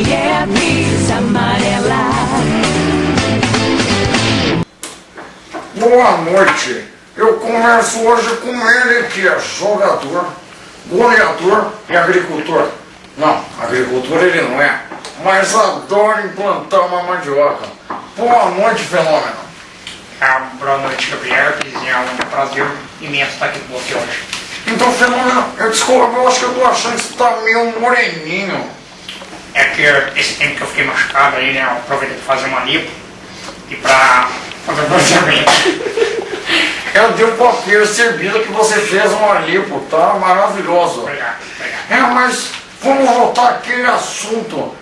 é brisa amarela. Boa noite. Eu converso hoje com ele que é jogador, goleador e agricultor. Não, agricultor ele não é, mas adora implantar uma mandioca. Boa noite, Fenômeno. Boa noite, Gabriel. É um prazer imenso estar aqui com você hoje. Então, Fenômeno, eu acho que eu tô achando que você tá meio moreninho. É que esse tempo que eu fiquei machucado aí, né, eu aproveitei para fazer uma lipo e para fazer bronzeamento. Eu dei pra percebido que você fez uma lipo, tá maravilhoso. Obrigado, obrigado. Mas vamos voltar àquele assunto.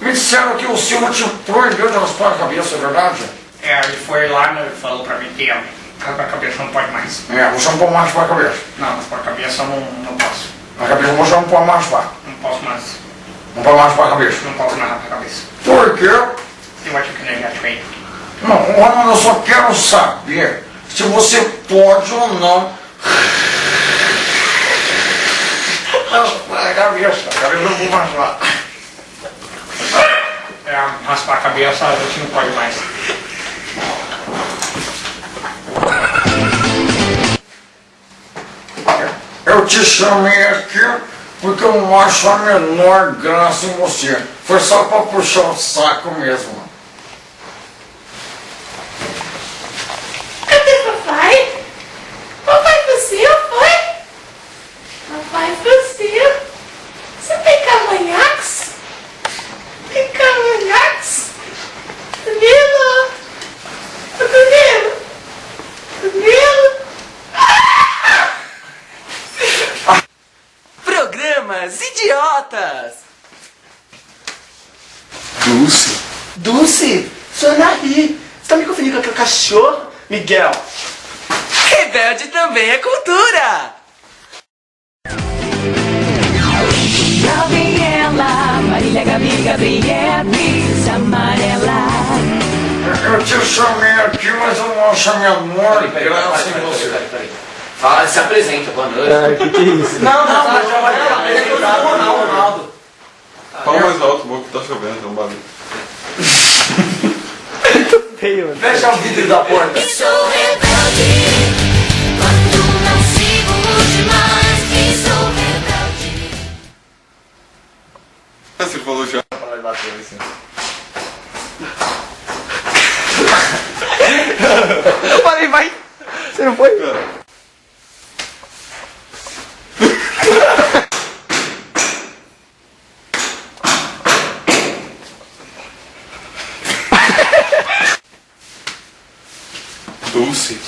Me disseram que o Silvio te proibiu de raspar a cabeça, é verdade? Ele foi lá, né, ele falou pra mim que raspar a cabeça não pode mais. Você não pode mais raspar a cabeça. Não, raspar a cabeça eu não posso. A cabeça você não pode mais raspar. Não posso mais. Não pode mais raspar a cabeça. Não posso mais raspar a cabeça. Por quê? Eu acho que energético aí. Não, Ronaldo, eu só quero saber se você pode ou não raspar a cabeça. A cabeça não pode mais raspar. Raspar a cabeça a gente não pode mais. Eu te chamei aqui porque eu não acho a menor graça em você. Foi só pra puxar o saco mesmo. Cadê papai? Papai você foi? Papai você? Você tem cavanhaques? Tem cavanhaques? Danilo? Danilo? Danilo? Programas idiotas! Dulce? Dulce, Sonari, você tá me confundindo com aquele cachorro? Miguel. Rebelde também é cultura! Gabriela, Marília, Gabriela, brisa amarela. Eu te chamei aqui, mas eu não acho a menor graça em você. Fala, se apresenta, boa noite. Que é isso? Não, Ronaldo. Fala mais alto, bom que tá chovendo, tem um barulho. Fecha o vidro da porta. Sou rebelde, quando não sigo os demais, que sou rebelde. Você falou já. Eu falei, vai. Você não foi? Cara. Dulce?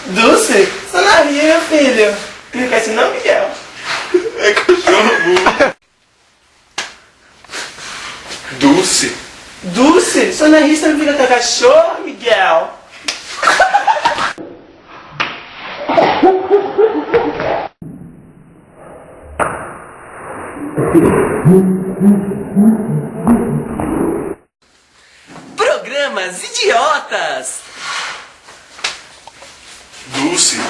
Dulce, Sonari, meu filho. Não quer esse não, Miguel? É cachorro. Dulce? Dulce, Sonari, você não fica com a cachorra, Miguel? Programas idiotas! Dulce?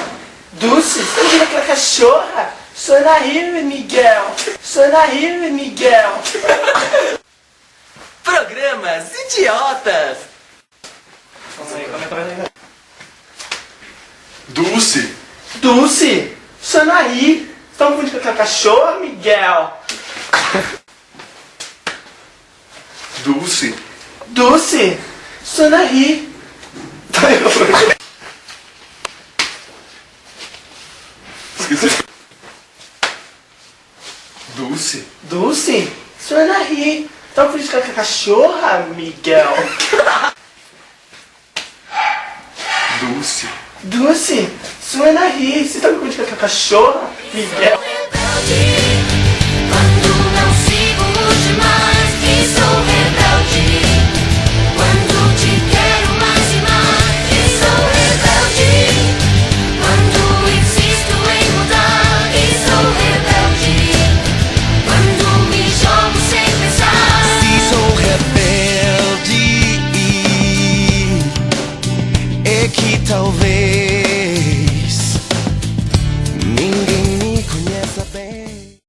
Dulce, você não vira aquela cachorra? Sonari, Miguel. Sonari, Miguel. Programas idiotas! Dulce? Dulce, Sonari, você tá me confundindo com aquela cachorra, Miguel? Dulce? Dulce, Sonari. Esqueci. Dulce? Dulce, Sonari, tá me confundindo com aquela cachorra, Miguel? Dulce? Dulce, Sonari, você tá me confundindo com aquela cachorra, Miguel? Rebelde, quando não sigo os demais, que sou rebelde. Quando te quero mais e mais, que sou rebelde. Quando insisto em mudar, que sou rebelde. Quando me jogo sem pensar, Se sou rebelde, é que talvez